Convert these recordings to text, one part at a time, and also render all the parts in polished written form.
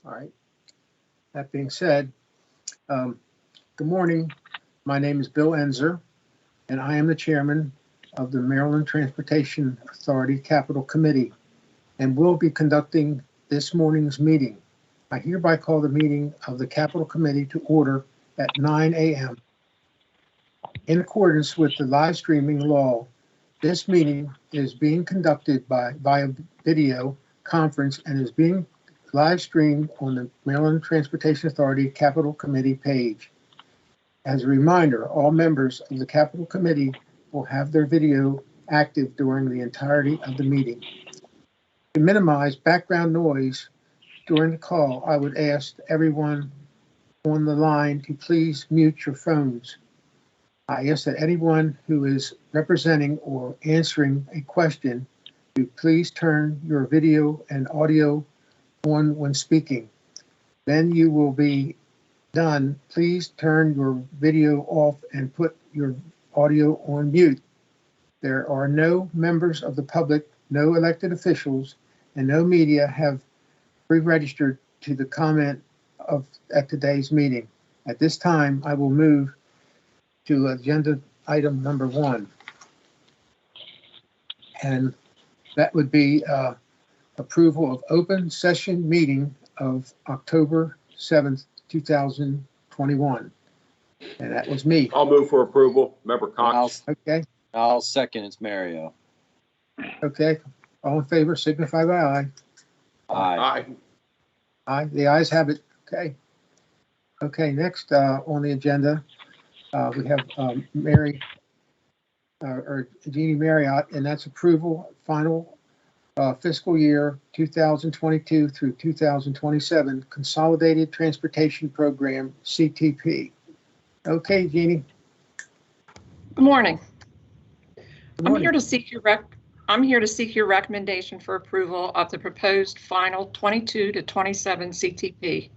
All right. That being said, good morning. My name is Bill Enzer, and I am the chairman of the Maryland Transportation Authority Capital Committee, and will be conducting this morning's meeting. I hereby call the meeting of the Capital Committee to order at 9 a.m. In accordance with the live streaming law, this meeting is being conducted via video conference and is being live streamed on the Maryland Transportation Authority Capital Committee page. As a reminder, all members of the Capital Committee will have their video active during the entirety of the meeting. To minimize background noise during the call, I would ask everyone on the line to please mute your phones. I ask that anyone who is representing or answering a question to please turn your video and audio on when speaking. Then you will be done. Please turn your video off and put your audio on mute. There are no members of the public, no elected officials, and no media have pre-registered to the comment at today's meeting. At this time, I will move to agenda item number 1. And that would be approval of open session meeting of October 7th, 2021. And that was me. I'll move for approval. Member Cox. Okay. I'll second. It's Mario. Okay. All in favor, signify by aye. Aye. Aye. The ayes have it. Okay. Okay. Next on the agenda, we have Jeannie Marriott, and that's approval final fiscal year 2022 through 2027 Consolidated Transportation Program, CTP. Okay, Jeannie. Good morning. Good morning. I'm here to seek your recommendation for approval of the proposed final 22 to 27 CTP.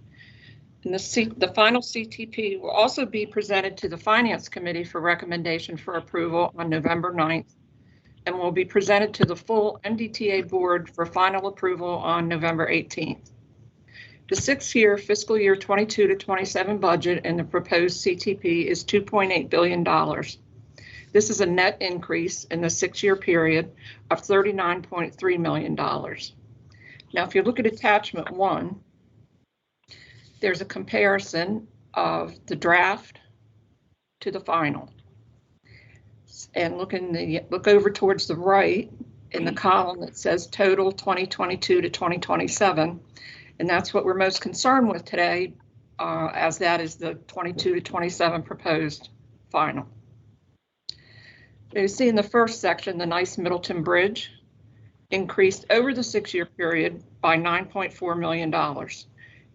And the final CTP will also be presented to the Finance Committee for recommendation for approval on November 9th, and will be presented to the full MDTA board for final approval on November 18th. The 6-year fiscal year 22 to 27 budget in the proposed CTP is $2.8 billion. This is a net increase in the 6-year period of $39.3 million. Now, if you look at attachment 1, there's a comparison of the draft to the final. And look over towards the right in the column that says total 2022 to 2027. And that's what we're most concerned with today, as that is the 22 to 27 proposed final. You see in the first section, the Nice Middleton Bridge increased over the 6-year period by $9.4 million.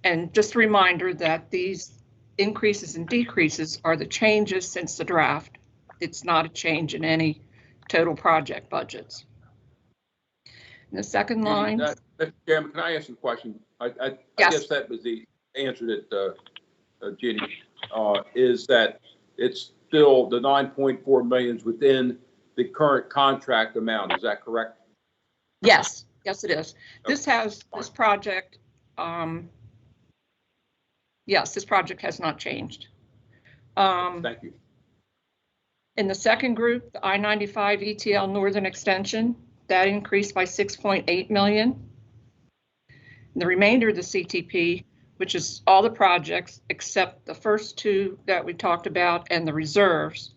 And just a reminder that these increases and decreases are the changes since the draft. It's not a change in any total project budgets. In the second line. Mr. Chairman, can I ask you a question? Yes. I guess that was the answer that Ginny, is that it's still the 9.4 million is within the current contract amount. Is that correct? Yes, yes, it is. Okay. This project, yes, this project has not changed. Thank you. In the second group, the I-95 ETL Northern Extension, that increased by $6.8 million. And the remainder of the CTP, which is all the projects except the first 2 that we talked about and the reserves,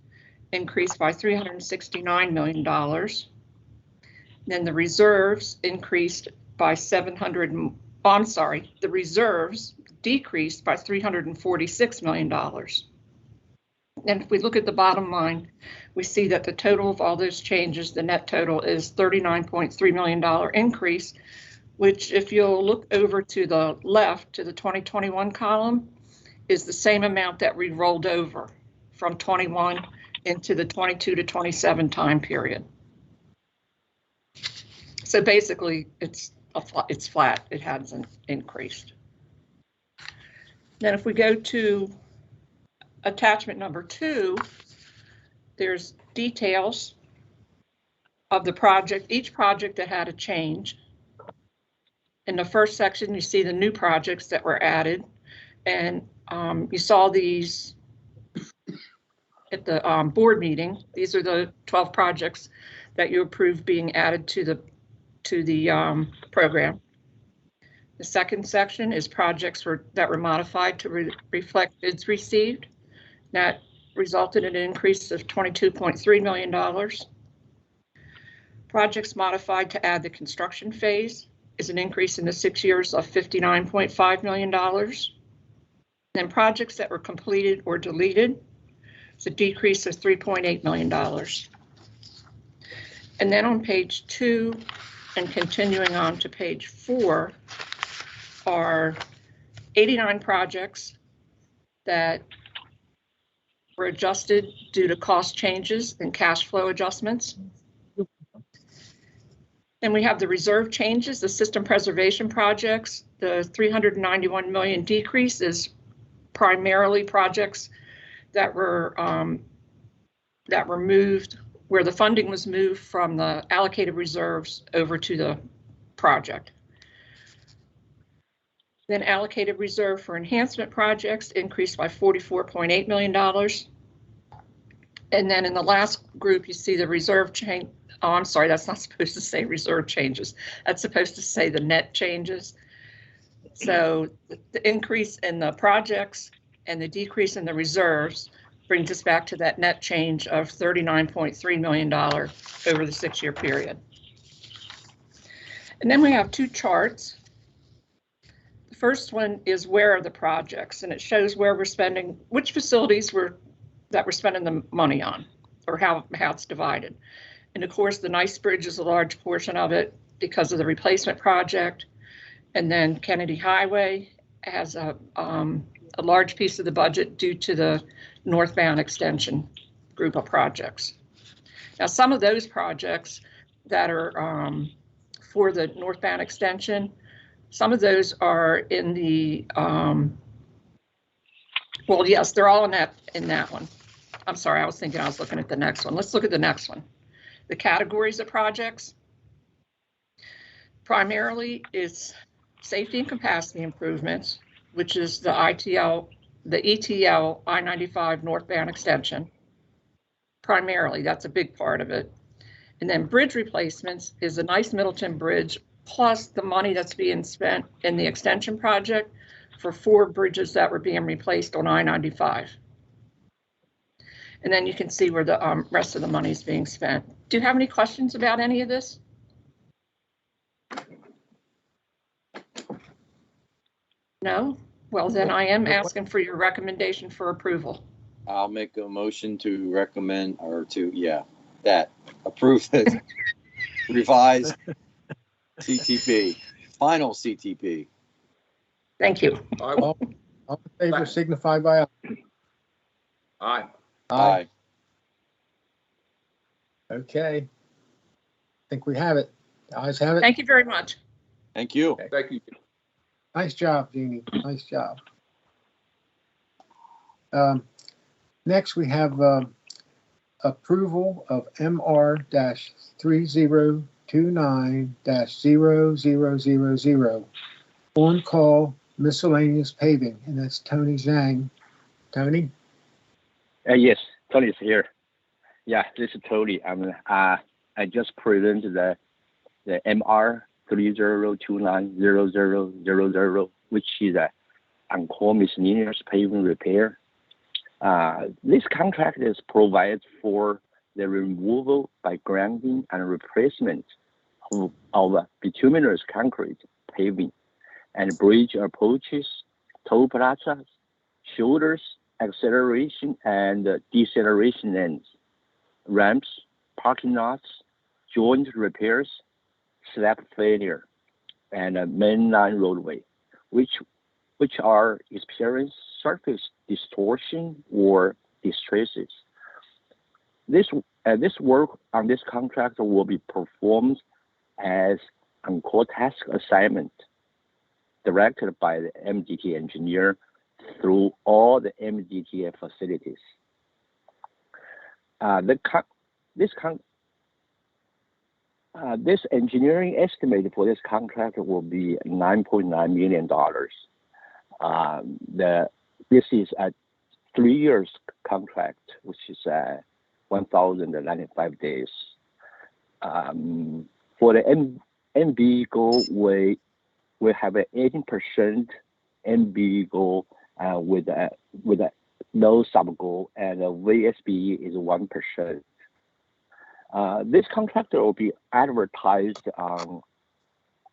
increased by $369 million. Then the reserves increased by the reserves decreased by $346 million. And if we look at the bottom line, we see that the total of all those changes, the net total is $39.3 million increase, which if you'll look over to the left to the 2021 column is the same amount that we rolled over from 21 into the 22 to 27 time period. So basically it's flat, it hasn't increased. Then if we go to attachment number 2, there's details of the project, each project that had a change. In the first section, you see the new projects that were added, and you saw these at the board meeting. These are the 12 projects that you approved being added to the program. The second section is projects that were modified to reflect bids received. That resulted in an increase of $22.3 million. Projects modified to add the construction phase is an increase in the 6 years of $59.5 million. Then projects that were completed or deleted is a decrease of $3.8 million. And then on page 2 and continuing on to page 4 are 89 projects that were adjusted due to cost changes and cash flow adjustments. And we have the reserve changes, the system preservation projects. The $391 million decrease is primarily projects that were moved, where the funding was moved from the allocated reserves over to the project. Then allocated reserve for enhancement projects increased by $44.8 million. And then in the last group, you see the reserve change. Oh, I'm sorry, that's not supposed to say reserve changes. That's supposed to say the net changes. So the increase in the projects and the decrease in the reserves brings us back to that net change of $39.3 million over the 6-year period. And then we have 2 charts. The first one is where are the projects, and it shows where we're spending, which facilities that we're spending the money on, or how it's divided. And of course, the Nice Bridge is a large portion of it because of the replacement project. And then Kennedy Highway has a large piece of the budget due to the northbound extension group of projects. Now, some of those projects that are for the northbound extension, some of those are in the, well, yes, they're all in that one. I'm sorry, I was thinking I was looking at the next one. Let's look at the next one. The categories of projects. Primarily, it's safety and capacity improvements, which is the ETL I-95 northbound extension. Primarily, that's a big part of it. And then bridge replacements is the Nice Middleton Bridge, plus the money that's being spent in the extension project for 4 bridges that were being replaced on I-95. And then you can see where the rest of the money is being spent. Do you have any questions about any of this? No? Well, then I am asking for your recommendation for approval. I'll make a motion to recommend, or to, approve the revised CTP, final CTP. Thank you. All in favor signify by aye. Aye. Aye. Okay. I think we have it. The ayes have it. Thank you very much. Thank you. Thank you. Nice job, Jeannie. Nice job. Next, we have approval of MR-3029-0000 on-call miscellaneous paving, and that's Tony Zhang. Tony? Yes, Tony is here. Yeah, this is Tony. I just presented the MR 3029-0000, which is a on-call miscellaneous paving repair. This contract is provided for the removal by grinding and replacement of bituminous concrete paving and bridge approaches, toll plazas, shoulders, acceleration and deceleration lanes, ramps, parking lots, joint repairs, slab failure, and a mainline roadway, which are experiencing surface distortion or distresses. This work on this contract will be performed as on-call task assignment, directed by the MDTA engineer through all the MDTA facilities. This engineering estimate for this contract will be $9.9 million. This is a 3 years contract, which is 1,095 days. For the MB goal, we have an 18% MB goal with a no sub goal, and the VSB is 1%. This contract will be advertised on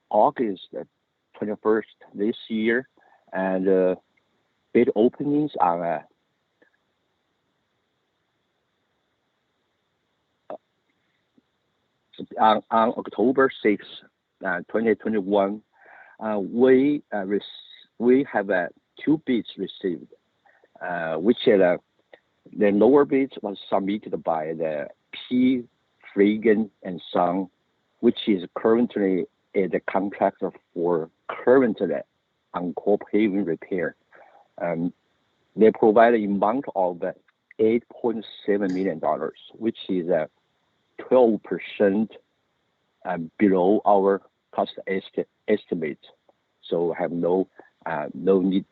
August 21st this year, and bid openings are on October 6th, 2021. We have 2 bids received, which the lower bids was submitted by the P. Frigan and Son, which is currently the contractor for currently on-call paving repair. They provide an amount of $8.7 million, which is 12% below our cost estimate. So have no need.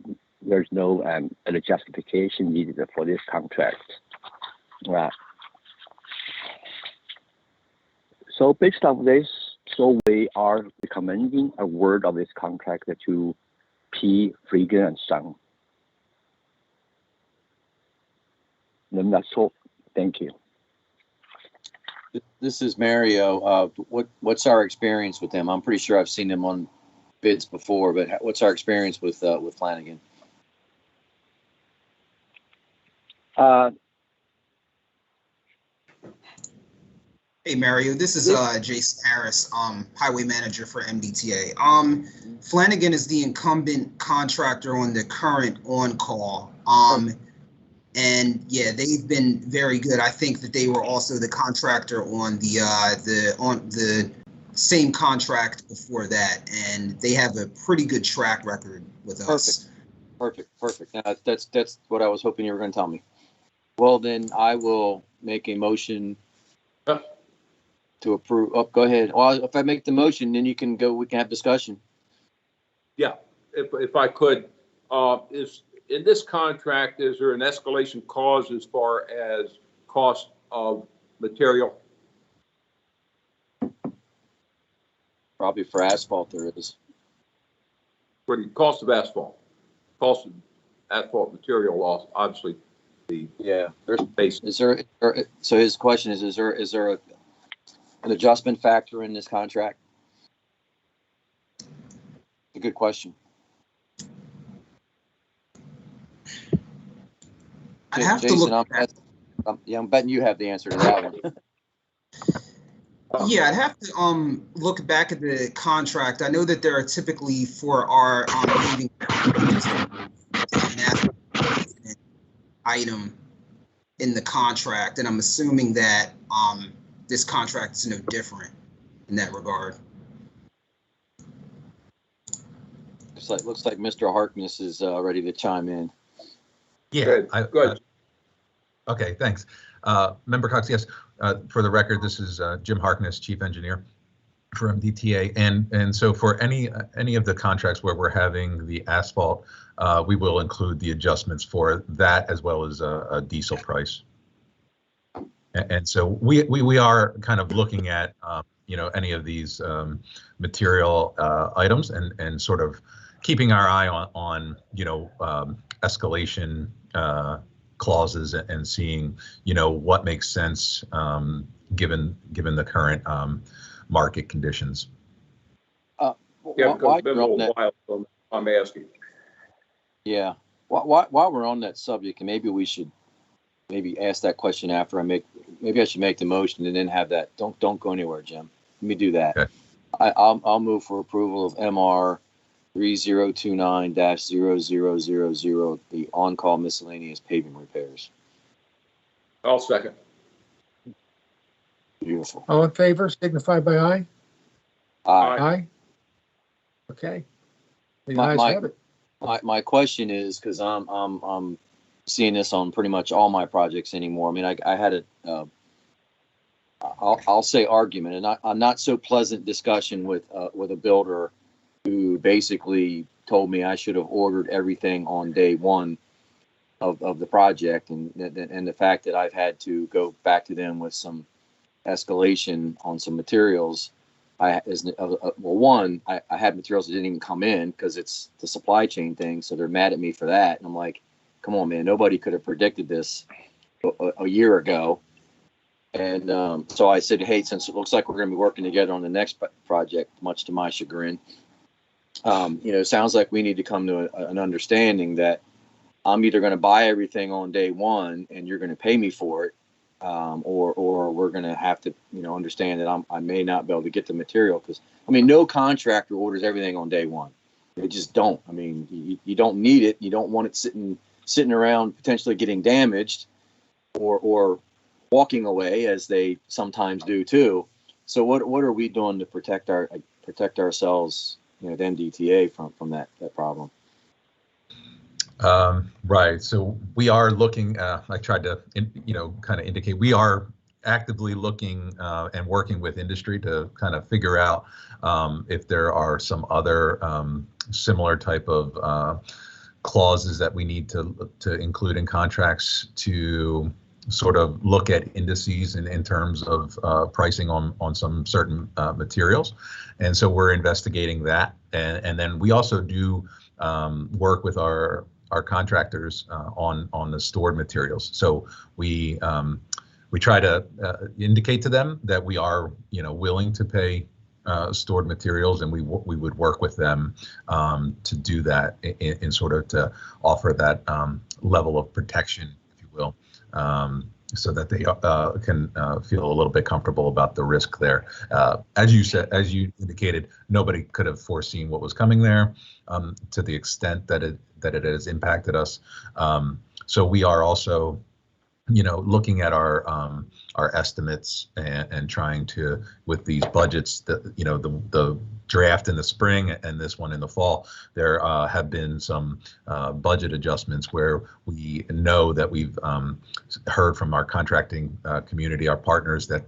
There's no justification needed for this contract. So based on this, so we are recommending award of this contract to P. Frigan and Son. And that's all. Thank you. This is Mario. What's our experience with them? I'm pretty sure I've seen them on bids before, but what's our experience with Flanagan? Hey Mario, this is Jason Harris, highway manager for MDTA. Flanagan is the incumbent contractor on the current on-call. And yeah, they've been very good. I think that they were also the contractor on the same contract before that, and they have a pretty good track record with us. Perfect. Now that's what I was hoping you were going to tell me. Well, then I will make a motion to approve. Oh, go ahead. Well, if I make the motion, then you can go. We can have discussion. Yeah, if I could, is in this contract, is there an escalation clause as far as cost of material? Probably for asphalt there is. For the cost of asphalt material loss, obviously. There's base. Is there? So his question is there an adjustment factor in this contract? A good question. I'd have Jason, to look back. I'm betting you have the answer to that one. Yeah, I'd have to look back at the contract. I know that there are typically for our paving item in the contract, and I'm assuming that this contract is no different in that regard. Looks like Mr. Harkness is ready to chime in. Yeah. Good. Okay, thanks. Member Cox, yes, for the record, this is Jim Harkness, Chief Engineer for MDTA. And so for any of the contracts where we're having the asphalt, we will include the adjustments for that as well as a diesel price. And so we are kind of looking at, any of these material items and sort of keeping our eye on escalation clauses and seeing, what makes sense given the current market conditions. Yeah, because it's been a little while, so I'm asking. Yeah. While we're on that subject, and maybe we should ask that question after I should make the motion and then have that. Don't go anywhere, Jim. Let me do that. Okay. I'll move for approval of MR 3029-0000, the on-call miscellaneous paving repairs. I'll second. Beautiful. All in favor, signify by aye. Aye. Aye. Okay. The ayes have it. My question is, because I'm seeing this on pretty much all my projects anymore. I mean, I had I'll say argument, and a not so pleasant discussion with a builder who basically told me I should have ordered everything on day one of the project, and the fact that I've had to go back to them with some escalation on some materials. I had materials that didn't even come in because it's the supply chain thing, so they're mad at me for that. And I'm like, come on, man, nobody could have predicted this a year ago. And so I said, hey, since it looks like we're going to be working together on the next project, much to my chagrin, it sounds like we need to come to an understanding that I'm either going to buy everything on day one and you're going to pay me for it, or we're going to have to, understand that I may not be able to get the material, because, no contractor orders everything on day one. They just don't. You don't need it. You don't want it sitting around potentially getting damaged or walking away, as they sometimes do too. So what are we doing to protect ourselves, the MDTA from that problem? Right. So we are looking, I tried to, kind of indicate, we are actively looking and working with industry to kind of figure out if there are some other similar type of clauses that we need to include in contracts to sort of look at indices in terms of pricing on some certain materials. And so we're investigating that. And then we also do work with our contractors on the stored materials. So we try to indicate to them that we are willing to pay stored materials, and we would work with them to do that in sort of to offer that level of protection, if you will, so that they can feel a little bit comfortable about the risk there. As you indicated, nobody could have foreseen what was coming there to the extent that it has impacted us. So we are also, looking at our estimates and trying to, with these budgets, the draft in the spring and this one in the fall, there have been some budget adjustments where we know that we've heard from our contracting community, our partners, that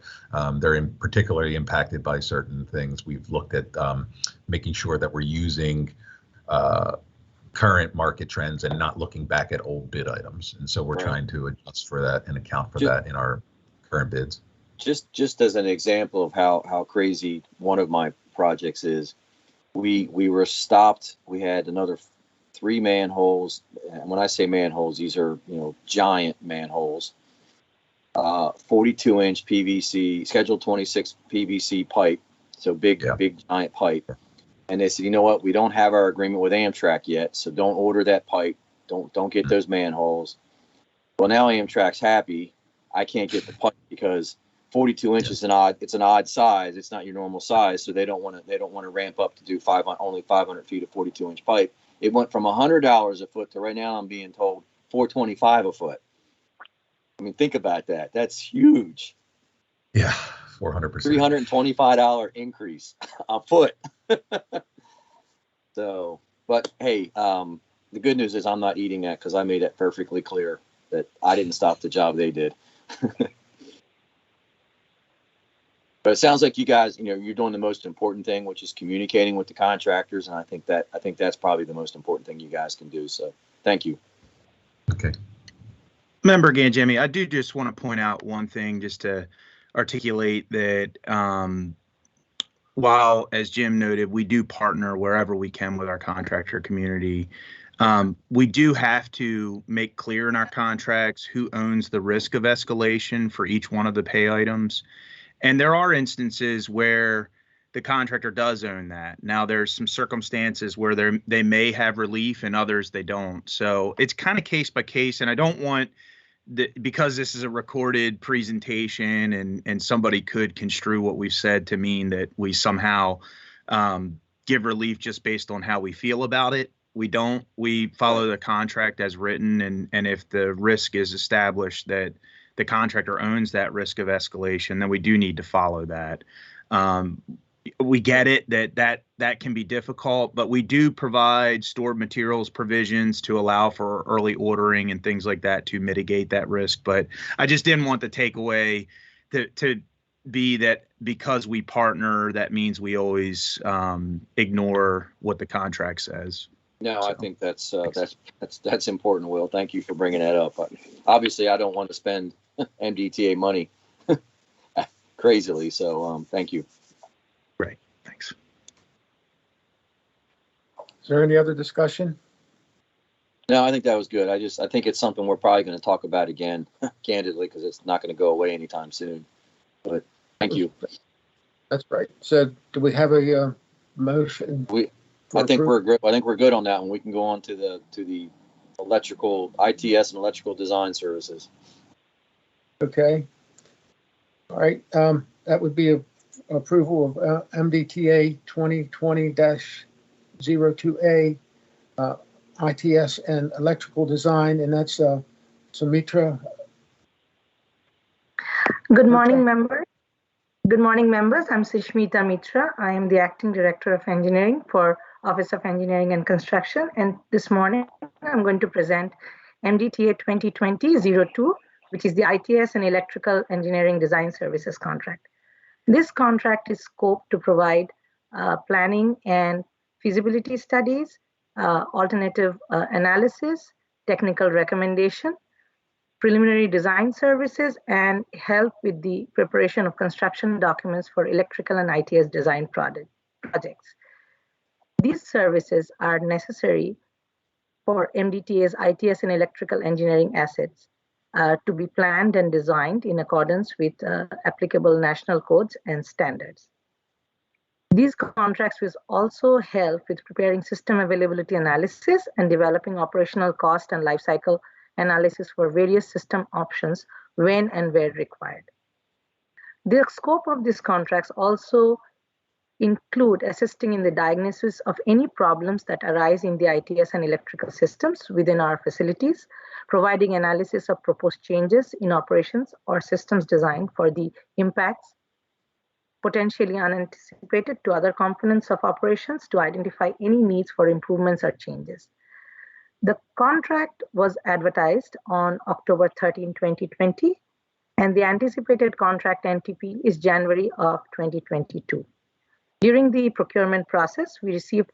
they're particularly impacted by certain things. We've looked at making sure that we're using current market trends and not looking back at old bid items. And so we're trying to adjust for that and account for that in our current bids. Just as an example of how crazy one of my projects is, we were stopped. We had another 3 manholes. And when I say manholes, these are, giant manholes, 42-inch PVC, Schedule 26 PVC pipe. So big giant pipe. And they said, you know what? We don't have our agreement with Amtrak yet, so don't order that pipe. Don't get those manholes. Well, now Amtrak's happy. I can't get the pipe because 42 inches is an odd size. It's not your normal size, so they don't want to ramp up to do only 500 feet of 42-inch pipe. It went from $100 a foot to right now I'm being told $425 a foot. Think about that. That's huge. Yeah, 400%. $325 increase a foot. So, but hey, the good news is I'm not eating that, because I made it perfectly clear that I didn't stop the job they did. But it sounds like you guys, you're doing the most important thing, which is communicating with the contractors, and I think that's probably the most important thing you guys can do. So, thank you. Okay. Member Gangemi, I do just want to point out one thing, just to articulate that while, as Jim noted, we do partner wherever we can with our contractor community, we do have to make clear in our contracts who owns the risk of escalation for each one of the pay items. And there are instances where the contractor does own that. Now, there's some circumstances where they may have relief and others they don't. So it's kind of case by case. And I don't want, because this is a recorded presentation and somebody could construe what we've said to mean that we somehow give relief just based on how we feel about it. We don't. We follow the contract as written, and if the risk is established that the contractor owns that risk of escalation, then we do need to follow that. We get it that can be difficult, but we do provide stored materials provisions to allow for early ordering and things like that to mitigate that risk. But I just didn't want the takeaway to be that because we partner, that means we always ignore what the contract says. No, So, I think that's important, Will. Thank you for bringing that up. Obviously, I don't want to spend MDTA money crazily, so thank you. Great, thanks. Is there any other discussion? No, I think that was good. I think it's something we're probably going to talk about again, candidly, because it's not going to go away anytime soon. But thank you. That's right. So do we have a motion? I think we're good. I think we're good on that one. We can go on to the electrical ITS and electrical design services. Okay. All right. That would be approval of MDTA 2020-02A, ITS and electrical design, and that's Sumitra. Good morning, members. Good morning, members. I'm Sushmita Mitra. I am the Acting Director of Engineering for Office of Engineering and Construction. And this morning, I'm going to present MDTA 2020-02, which is the ITS and Electrical Engineering Design Services contract. This contract is scoped to provide planning and feasibility studies, alternative analysis, technical recommendation, preliminary design services, and help with the preparation of construction documents for electrical and ITS design projects. These services are necessary for MDTA's ITS and electrical engineering assets to be planned and designed in accordance with applicable national codes and standards. These contracts will also help with preparing system availability analysis and developing operational cost and lifecycle analysis for various system options when and where required. The scope of these contracts also include assisting in the diagnosis of any problems that arise in the ITS and electrical systems within our facilities, providing analysis of proposed changes in operations or systems design for the impacts potentially unanticipated to other components of operations to identify any needs for improvements or changes. The contract was advertised on October 13, 2020, and the anticipated contract NTP is January of 2022. During the procurement process, we received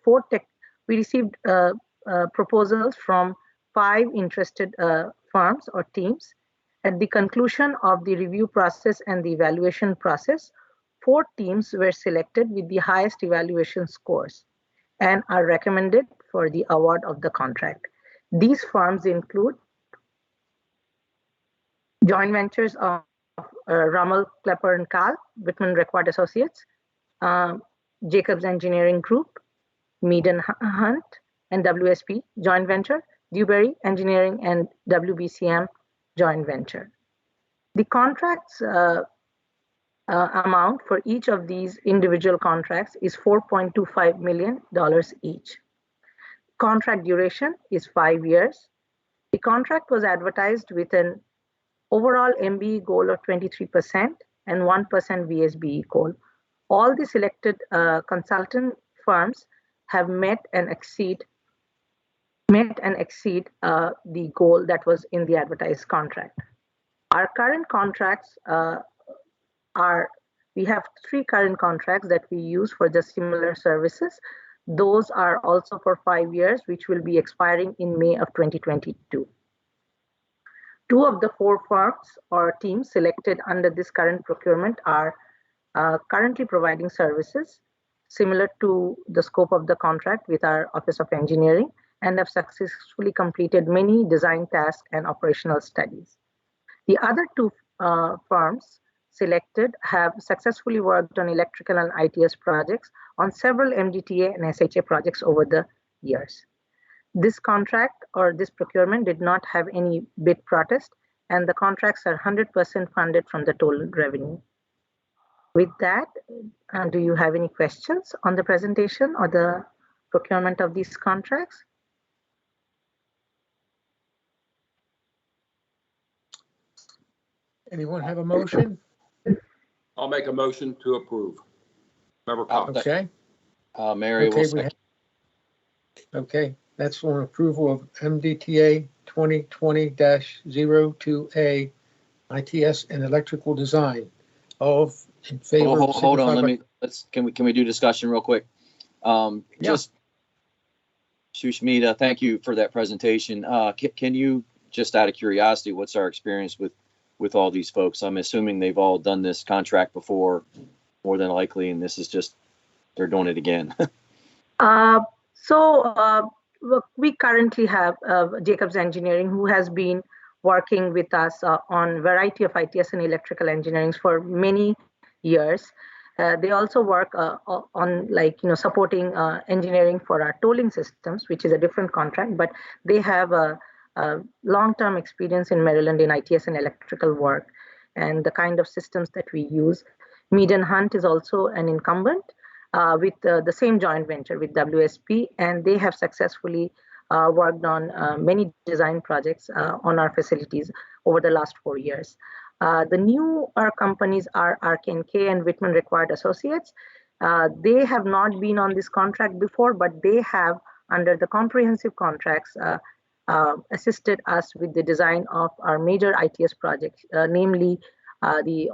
proposals from 5 interested firms or teams. At the conclusion of the review process and the evaluation process, 4 teams were selected with the highest evaluation scores and are recommended for the award of the contract. These firms include joint ventures of Rummel, Klepper and Kahl, Whitman Record Associates, Jacobs Engineering Group, Mead and Hunt, and WSP joint venture, Dewberry Engineering and WBCM joint venture. The contracts amount for each of these individual contracts is $4.25 million each. Contract duration is 5 years. The contract was advertised with an overall MBE goal of 23% and 1% VSBE goal. All the selected consultant firms have met and exceed the goal that was in the advertised contract. Our current contracts we have 3 current contracts that we use for the similar services. Those are also for 5 years, which will be expiring in May of 2022. 2 of the 4 firms or teams selected under this current procurement are currently providing services similar to the scope of the contract with our Office of Engineering and have successfully completed many design tasks and operational studies. The other 2 firms selected have successfully worked on electrical and ITS projects on several MDTA and SHA projects over the years. This contract or this procurement did not have any bid protest, and the contracts are 100% funded from the total revenue. With that, do you have any questions on the presentation or the procurement of these contracts? Anyone have a motion? I'll make a motion to approve. Member Cox. Okay. Mary will second. Okay, that's on approval of MDTA 2020-02A ITS and electrical design of In favor, Hold on, signify by- can we do discussion real quick? Just Shushmita, thank you for that presentation. Can you, just out of curiosity, what's our experience with all these folks? I'm assuming they've all done this contract before, more than likely, and this is just, they're doing it again. Look, we currently have Jacobs Engineering, who has been working with us on variety of ITS and electrical engineering for many years. They also work on supporting engineering for our tolling systems, which is a different contract, but they have a long-term experience in Maryland in ITS and electrical work and the kind of systems that we use. Mead and Hunt is also an incumbent with the same joint venture with WSP, and they have successfully worked on many design projects on our facilities over the last 4 years. The newer companies are RK&K and Whitman Required Associates. They have not been on this contract before, but they have, under the comprehensive contracts, assisted us with the design of our major ITS projects, namely the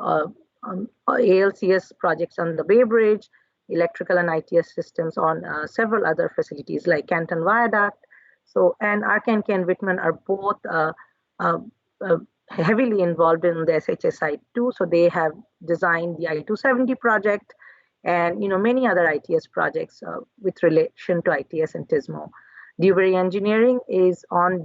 ALCS projects on the Bay Bridge, electrical and ITS systems on several other facilities like Canton Viaduct. So, and RK&K and Whitman are both heavily involved in the SHS side too. So they have designed the I-270 project and many other ITS projects with relation to ITS and TISMO. Dewberry Engineering is on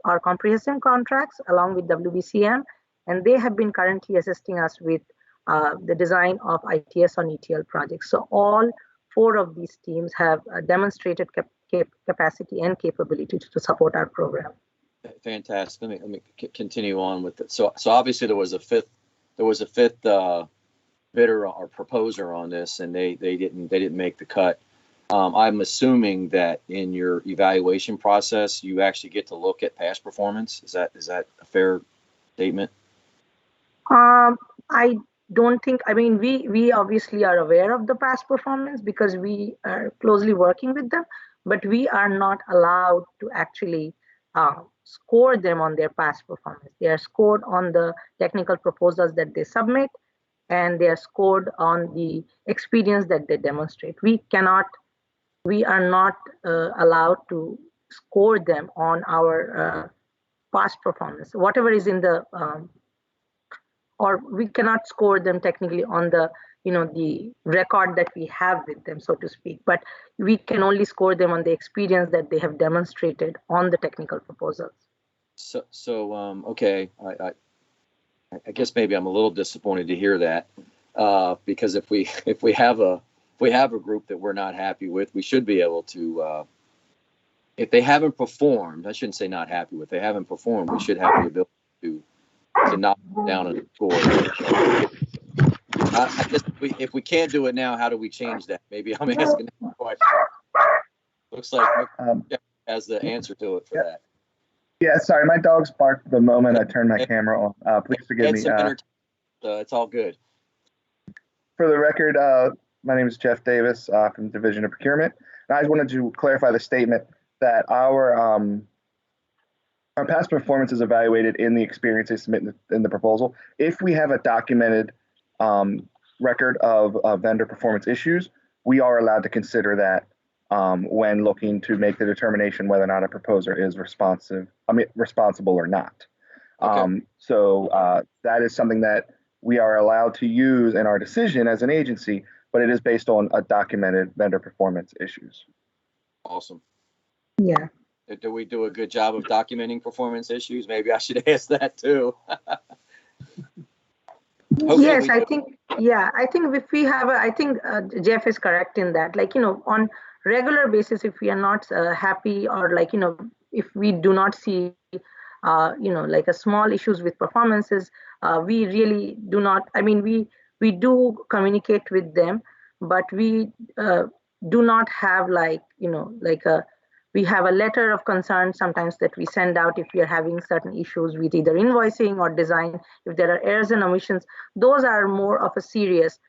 our comprehensive contracts along with WBCM, and they have been currently assisting us with the design of ITS on ETL projects. So all 4 of these teams have demonstrated capacity and capability to support our program. Fantastic. Let me continue on with it. So obviously there was a fifth bidder or proposer on this, and they didn't make the cut. I'm assuming that in your evaluation process, you actually get to look at past performance. Is that a fair statement? I don't think, we obviously are aware of the past performance because we are closely working with them, but we are not allowed to actually score them on their past performance. They are scored on the technical proposals that they submit, and they are scored on the experience that they demonstrate. We are not allowed to score them on our past performance. Whatever is in the or we cannot score them technically on the the record that we have with them, so to speak, but we can only score them on the experience that they have demonstrated on the technical proposals. Okay, I guess maybe I'm a little disappointed to hear that, because if we have a group that we're not happy with, we should be able to, if they haven't performed, I shouldn't say not happy with, they haven't performed, we should have the ability to knock them down and score. I guess if we can't do it now, how do we change that? Maybe I'm asking that question. Looks like Jeff has the answer to it for that. Yeah, sorry, my dogs barked the moment I turned my camera on. Please forgive me. It's all good. For the record, my name is Jeff Davis from the Division of Procurement. And I just wanted to clarify the statement that our past performance is evaluated in the experience they submit in the proposal. If we have a documented record of vendor performance issues, we are allowed to consider that when looking to make the determination whether or not a proposer is responsible or not. Okay. So that is something that we are allowed to use in our decision as an agency, but it is based on a documented vendor performance issues. Awesome. Yeah. Do we do a good job of documenting performance issues? Maybe I should ask that too. Okay, yes, I think if we have, I think Jeff is correct in that, on regular basis, if we are not happy or if we do not see, a small issues with performances, we really do not, we do communicate with them, but we do not have we have a letter of concern sometimes that we send out if we are having certain issues with either invoicing or design. If there are errors and omissions, those are more of a serious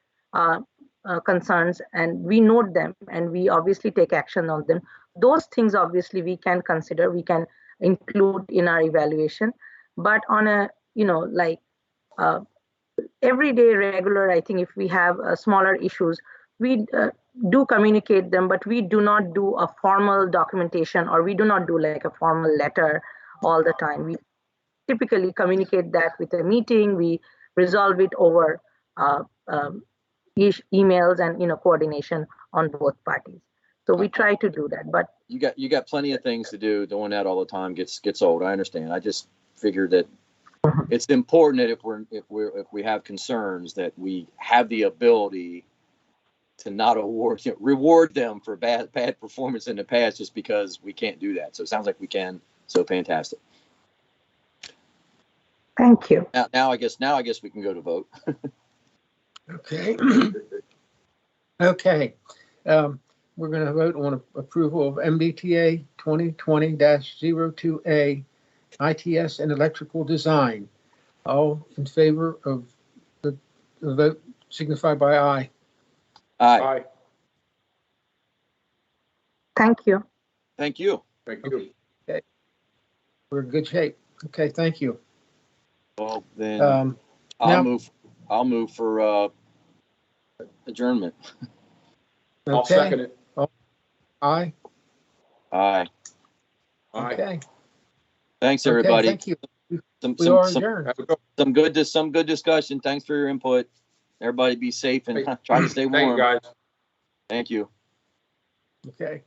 concerns, and we note them and we obviously take action on them. Those things obviously we can consider, we can include in our evaluation, but on a everyday regular, I think if we have smaller issues, we do communicate them, but we do not do a formal documentation, or we do not do like a formal letter all the time. We typically communicate that with a meeting. We resolve it over emails and coordination on both parties. So we try to do that. But you got plenty of things to do. Doing that all the time gets old. I understand. I just figured that it's important that if we have concerns, that we have the ability to not reward them for bad performance in the past just because we can't do that. So it sounds like we can. So fantastic. Thank you. Now I guess we can go to vote. Okay. Okay. We're going to vote on approval of MDTA 2020-02A ITS and electrical design. All in favor of the vote signify by aye. Aye. Aye. Thank you. Thank you. Thank you. Okay. We're in good shape. Okay, thank you. Well, then I'll move for adjournment. I'll second it. Aye. Aye. Aye. Okay. Thanks, everybody. Okay, thank you. We are adjourned. Have a good Some good discussion. Thanks for your input. Everybody be safe and try to stay Thank you, warm. guys. Thank you. Okay.